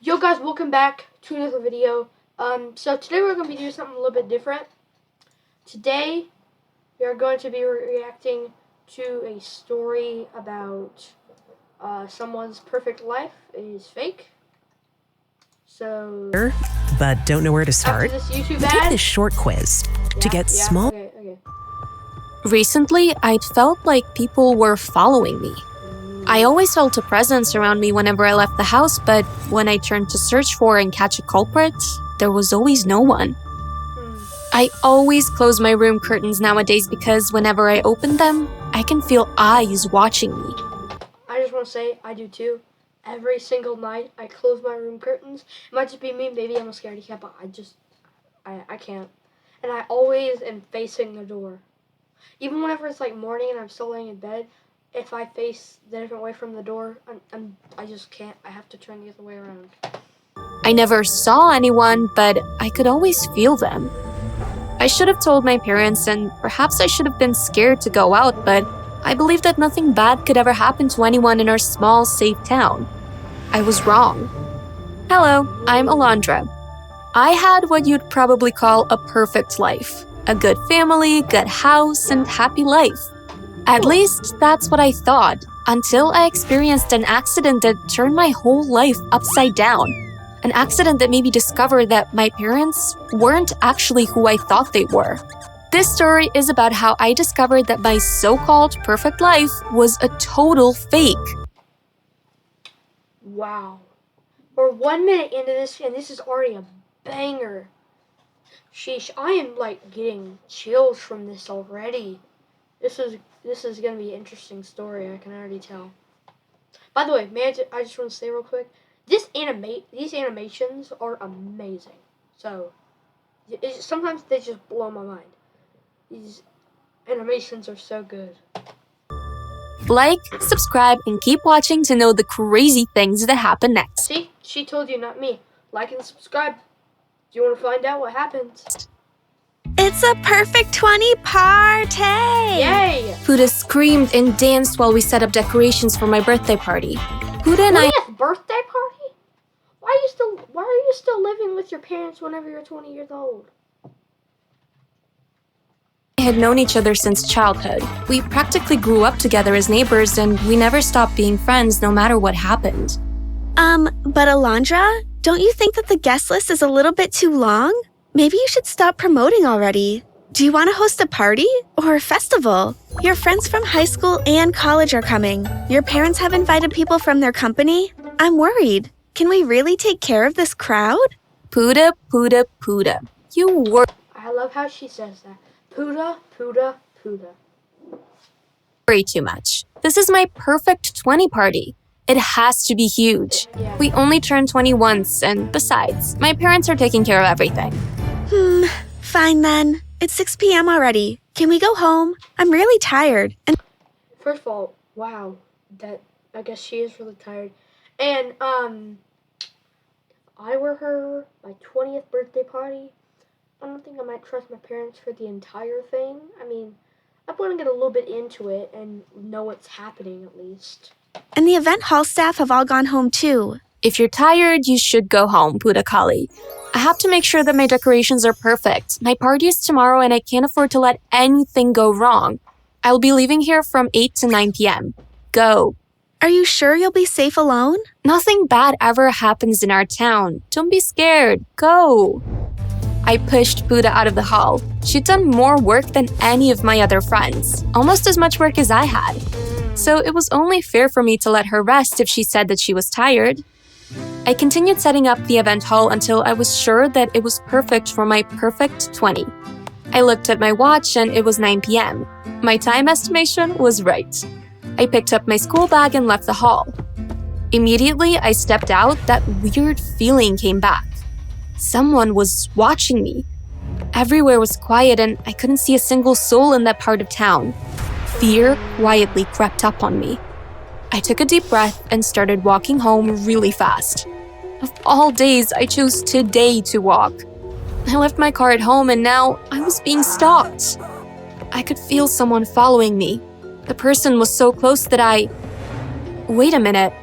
Yo guys, welcome back to another video. So today we're going to be doing something a little bit different. Today we are going to be reacting to a story about someone's perfect life is fake. So, but don't know where to start? After this YouTube Take ad, this short quiz to get small. Okay. Recently, I'd felt like people were following me. I always felt a presence around me whenever I left the house, but when I turned to search for and catch a culprit, there was always no one. I always close my room curtains nowadays because whenever I open them, I can feel eyes watching me. I just want to say, I do too. Every single night, I close my room curtains. It might just be me, maybe I'm a scaredy cat, but I can't. And I always am facing the door. Even whenever it's like morning and I'm still laying in bed, if I face the different way from the door, I just can't. I have to turn the other way around. I never saw anyone, but I could always feel them. I should have told my parents, and perhaps I should have been scared to go out, but I believed that nothing bad could ever happen to anyone in our small, safe town. I was wrong. Hello, I'm Alondra. I had what you'd probably call a perfect life. A good family, good house, and happy life. At least, that's what I thought, until I experienced an accident that turned my whole life upside down. An accident that made me discover that my parents weren't actually who I thought they were. This story is about how I discovered that my so-called perfect life was a total fake. Wow. We're 1 minute into this, and this is already a banger. Sheesh, I am like getting chills from this already. This is gonna be an interesting story. I can already tell. By the way, I just want to say real quick, these animations are amazing. So, sometimes they just blow my mind. These animations are so good. Like, subscribe, and keep watching to know the crazy things that happen next. See, she told you, not me. Like and subscribe. Do you want to find out what happens? It's a perfect 20 party! Yay! Puda screamed and danced while we set up decorations for my birthday party. Puda and I birthday party? Why are you still living with your parents whenever you're 20 years old? had known each other since childhood. We practically grew up together as neighbors, and we never stopped being friends no matter what happened. But Alondra, don't you think that the guest list is a little bit too long? Maybe you should stop promoting already. Do you want to host a party or a festival? Your friends from high school and college are coming. Your parents have invited people from their company. I'm worried. Can we really take care of this crowd? Puda, Puda, Puda. You worry I love how she says that. Puda, Puda, Puda. too much. This is my perfect 20 party. It has to be huge. Yeah. We only turned 20 once, and besides, my parents are taking care of everything. Fine then. It's 6 p.m. already. Can we go home? I'm really tired. And First of all, wow, I guess she is really tired. And if I were her, my 20th birthday party, I don't think I might trust my parents for the entire thing. I mean, I want to get a little bit into it and know what's happening at least. And the event hall staff have all gone home too. If you're tired, you should go home, Puda Kali. I have to make sure that my decorations are perfect. My party is tomorrow and I can't afford to let anything go wrong. I'll be leaving here from 8 to 9 p.m. Go. Are you sure you'll be safe alone? Nothing bad ever happens in our town. Don't be scared. Go. I pushed Puda out of the hall. She'd done more work than any of my other friends. Almost as much work as I had. So it was only fair for me to let her rest if she said that she was tired. I continued setting up the event hall until I was sure that it was perfect for my perfect 20. I looked at my watch and it was 9 p.m. My time estimation was right. I picked up my school bag and left the hall. Immediately, I stepped out. That weird feeling came back. Someone was watching me. Everywhere was quiet and I couldn't see a single soul in that part of town. Fear quietly crept up on me. I took a deep breath and started walking home really fast. Of all days, I chose today to walk. I left my car at home and now I was being stalked. I could feel someone following me. The person was so close that Wait a minute.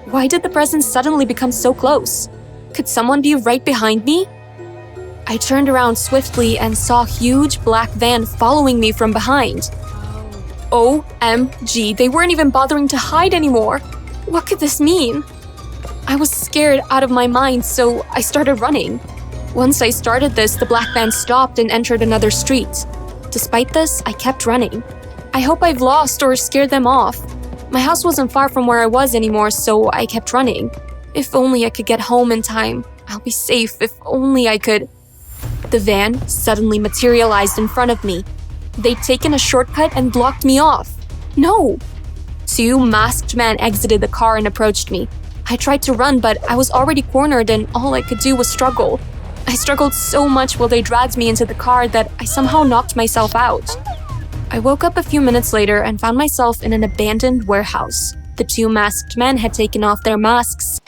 Why did the presence suddenly become so close? Could someone be right behind me? I turned around swiftly and saw a huge black van following me from behind. OMG, they weren't even bothering to hide anymore. What could this mean? I was scared out of my mind, so I started running. Once I started this, the black van stopped and entered another street. Despite this, I kept running. I hope I've lost or scared them off. My house wasn't far from where I was anymore, so I kept running. If only I could get home in time. I'll be safe if only I could. The van suddenly materialized in front of me. They'd taken a shortcut and blocked me off. No! 2 masked men exited the car and approached me. I tried to run, but I was already cornered and all I could do was struggle. I struggled so much while they dragged me into the car that I somehow knocked myself out. I woke up a few minutes later and found myself in an abandoned warehouse. The 2 masked men had taken off their masks.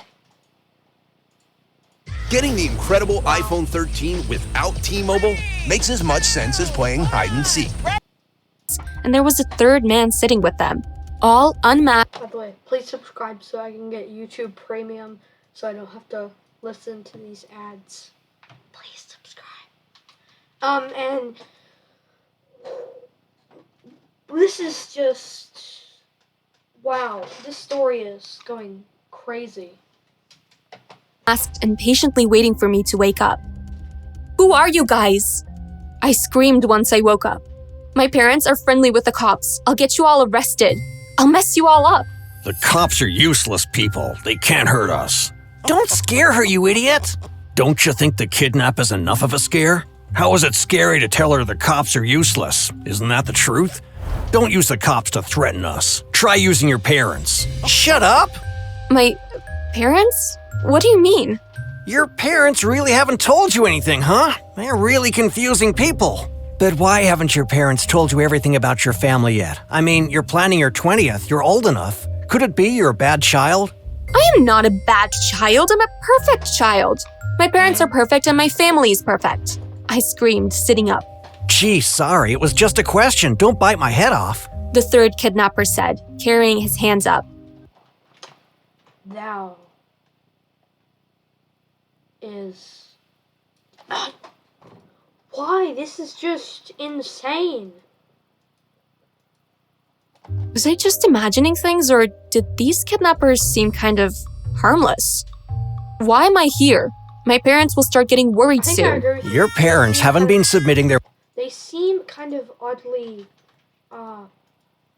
Getting the incredible iPhone 13 without T-Mobile makes as much sense as playing hide and seek. And there was a 3rd man sitting with them, all unmasked. By the way, please subscribe so I can get YouTube Premium so I don't have to listen to these ads. Please subscribe. And this is just, wow, this story is going crazy. And patiently waiting for me to wake up. Who are you guys? I screamed once I woke up. My parents are friendly with the cops. I'll get you all arrested. I'll mess you all up. The cops are useless people. They can't hurt us. Don't scare her, you idiot! Don't you think the kidnap is enough of a scare? How is it scary to tell her the cops are useless? Isn't that the truth? Don't use the cops to threaten us. Try using your parents. Shut up! My parents? What do you mean? Your parents really haven't told you anything, huh? They're really confusing people. But why haven't your parents told you everything about your family yet? I mean, you're planning your 20th. You're old enough. Could it be you're a bad child? I am not a bad child. I'm a perfect child. My parents are perfect and my family is perfect. I screamed, sitting up. Gee, sorry. It was just a question. Don't bite my head off. The 3rd kidnapper said, carrying his hands up. Now is why? This is just insane. Was I just imagining things, or did these kidnappers seem kind of harmless? Why am I here? My parents will start getting worried soon. Your parents haven't been submitting their They seem kind of oddly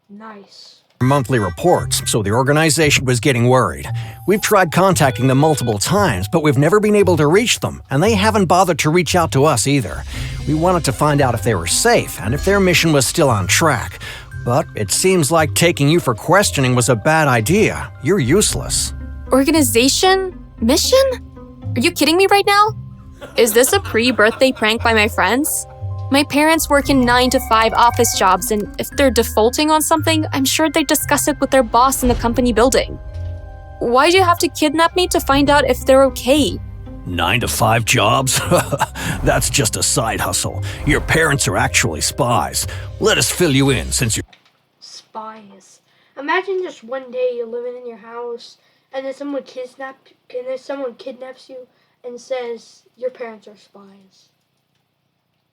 nice. monthly reports, so the organization was getting worried. We've tried contacting them multiple times, but we've never been able to reach them, and they haven't bothered to reach out to us either. We wanted to find out if they were safe and if their mission was still on track. But it seems like taking you for questioning was a bad idea. You're useless. Organization? Mission? Are you kidding me right now? Is this a pre-birthday prank by my friends? My parents work in 9-to-5 office jobs, and if they're defaulting on something, I'm sure they discuss it with their boss in the company building. Why do you have to kidnap me to find out if they're okay? 9-to-5 jobs? That's just a side hustle. Your parents are actually spies. Let us fill you in since you... Spies. Imagine just one day you're living in your house and then someone kidnaps you and says your parents are spies.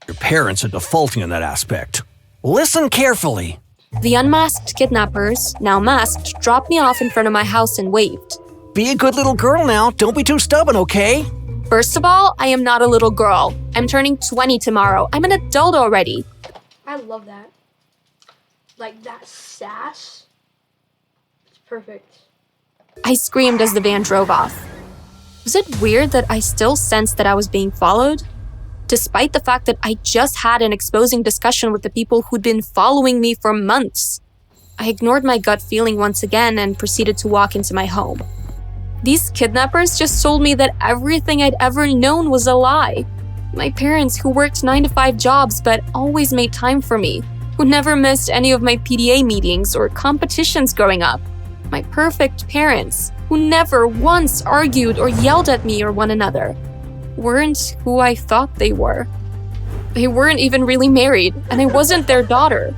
Your parents are defaulting in that aspect. Listen carefully. The unmasked kidnappers, now masked, dropped me off in front of my house and waved. Be a good little girl now. Don't be too stubborn, okay? First of all, I am not a little girl. I'm turning 20 tomorrow. I'm an adult already. I love that. Like that sass. It's perfect. I screamed as the van drove off. Was it weird that I still sensed that I was being followed? Despite the fact that I just had an exposing discussion with the people who'd been following me for months. I ignored my gut feeling once again and proceeded to walk into my home. These kidnappers just told me that everything I'd ever known was a lie. My parents, who worked 9-to-5 jobs but always made time for me, who never missed any of my PTA meetings or competitions growing up. My perfect parents, who never once argued or yelled at me or one another, weren't who I thought they were. They weren't even really married, and I wasn't their daughter.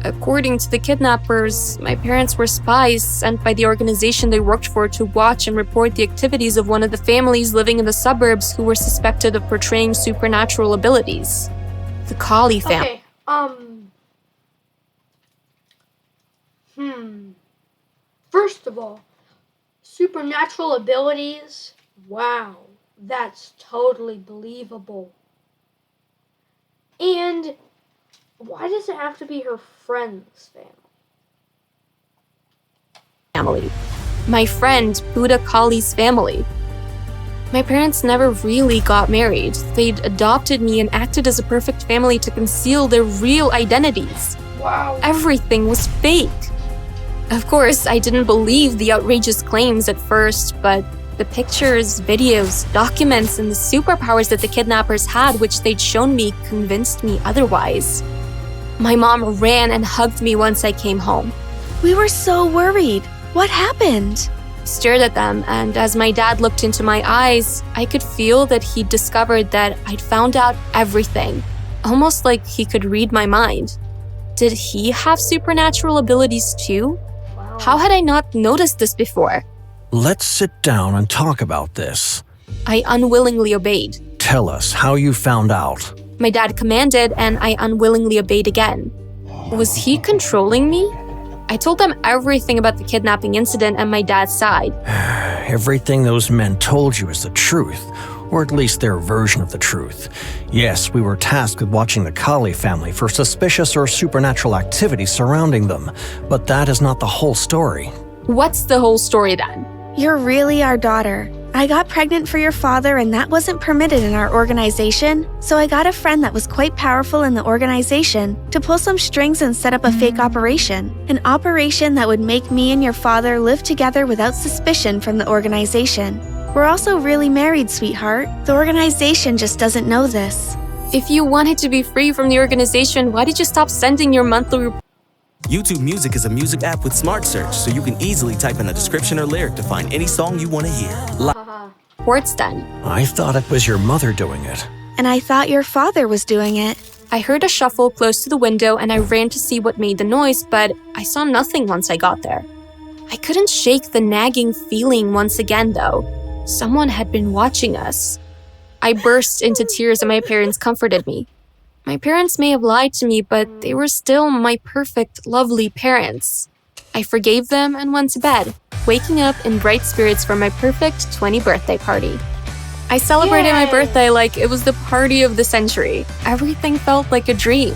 According to the kidnappers, my parents were spies sent by the organization they worked for to watch and report the activities of one of the families living in the suburbs who were suspected of portraying supernatural abilities. The Collie family. Okay, First of all, supernatural abilities, wow, that's totally believable. And why does it have to be her friend's family? My friend Buddha Kali's family. My parents never really got married. They'd adopted me and acted as a perfect family to conceal their real identities. Wow. Everything was fake. Of course, I didn't believe the outrageous claims at first, but the pictures, videos, documents, and the superpowers that the kidnappers had, which they'd shown me, convinced me otherwise. My mom ran and hugged me once I came home. We were so worried. What happened? I stared at them, and as my dad looked into my eyes, I could feel that he'd discovered that I'd found out everything, almost like he could read my mind. Did he have supernatural abilities too? How had I not noticed this before? Let's sit down and talk about this. I unwillingly obeyed. Tell us how you found out. My dad commanded, and I unwillingly obeyed again. Was he controlling me? I told them everything about the kidnapping incident and my dad's side. Everything those men told you is the truth, or at least their version of the truth. Yes, we were tasked with watching the Kali family for suspicious or supernatural activity surrounding them, but that is not the whole story. What's the whole story then? You're really our daughter. I got pregnant for your father and that wasn't permitted in our organization, so I got a friend that was quite powerful in the organization to pull some strings and set up a fake operation. An operation that would make me and your father live together without suspicion from the organization. We're also really married, sweetheart. The organization just doesn't know this. If you wanted to be free from the organization, why did you stop sending your monthly report? YouTube Music is a music app with smart search, so you can easily type in a description or lyric to find any song you want to hear. Reports then. I thought it was your mother doing it. And I thought your father was doing it. I heard a shuffle close to the window and I ran to see what made the noise, but I saw nothing once I got there. I couldn't shake the nagging feeling once again, though. Someone had been watching us. I burst into tears and my parents comforted me. My parents may have lied to me, but they were still my perfect, lovely parents. I forgave them and went to bed, waking up in bright spirits for my perfect 20th birthday party. I celebrated my birthday like it was the party of the century. Everything felt like a dream.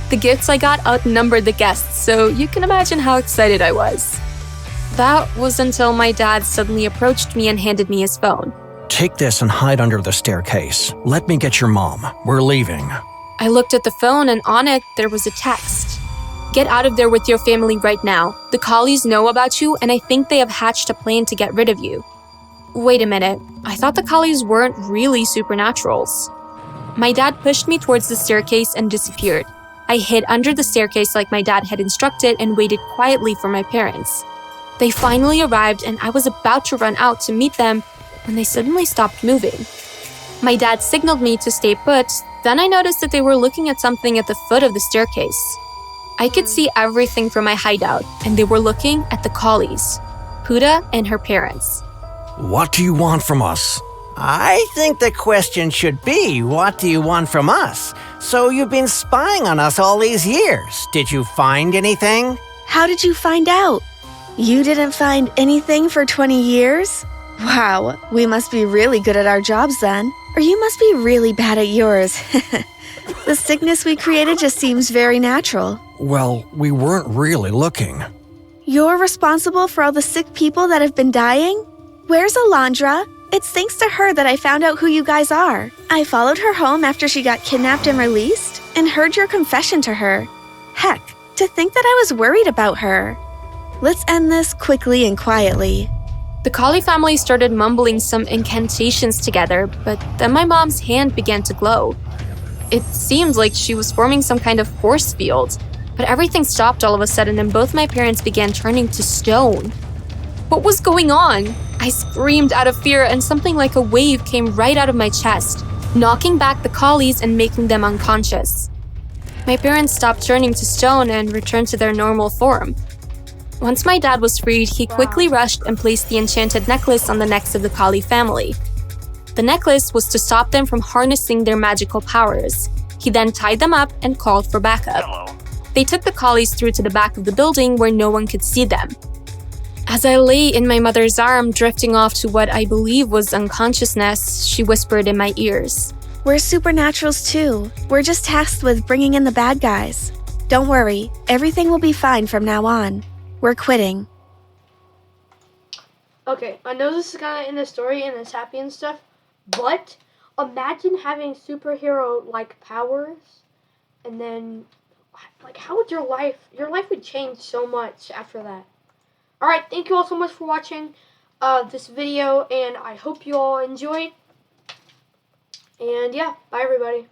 The gifts I got outnumbered the guests, so you can imagine how excited I was. That was until my dad suddenly approached me and handed me his phone. Take this and hide under the staircase. Let me get your mom. We're leaving. I looked at the phone and on it, there was a text. Get out of there with your family right now. The Collies know about you and I think they have hatched a plan to get rid of you. Wait a minute. I thought the Collies weren't really supernaturals. My dad pushed me towards the staircase and disappeared. I hid under the staircase like my dad had instructed and waited quietly for my parents. They finally arrived and I was about to run out to meet them when they suddenly stopped moving. My dad signaled me to stay put, then I noticed that they were looking at something at the foot of the staircase. I could see everything from my hideout, and they were looking at the Collies, Puda and her parents. What do you want from us? I think the question should be, what do you want from us? So you've been spying on us all these years. Did you find anything? How did you find out? You didn't find anything for 20 years? Wow, we must be really good at our jobs then. Or you must be really bad at yours. The sickness we created just seems very natural. Well, we weren't really looking. You're responsible for all the sick people that have been dying? Where's Alondra? It's thanks to her that I found out who you guys are. I followed her home after she got kidnapped and released, and heard your confession to her. Heck, to think that I was worried about her. Let's end this quickly and quietly. The Collie family started mumbling some incantations together, but then my mom's hand began to glow. It seemed like she was forming some kind of force field, but everything stopped all of a sudden and both my parents began turning to stone. What was going on? I screamed out of fear and something like a wave came right out of my chest, knocking back the Collies and making them unconscious. My parents stopped turning to stone and returned to their normal form. Once my dad was freed, he quickly rushed and placed the enchanted necklace on the necks of the collie family. The necklace was to stop them from harnessing their magical powers. He then tied them up and called for backup. They took the collies through to the back of the building where no one could see them. As I lay in my mother's arm, drifting off to what I believe was unconsciousness, she whispered in my ears. We're supernaturals too. We're just tasked with bringing in the bad guys. Don't worry, everything will be fine from now on. We're quitting. Okay, I know this is kind of in the story and it's happy and stuff, but imagine having superhero-like powers, and then, like, how would your life would change so much after that. Alright, thank you all so much for watching this video, and I hope you all enjoyed. And yeah, bye everybody.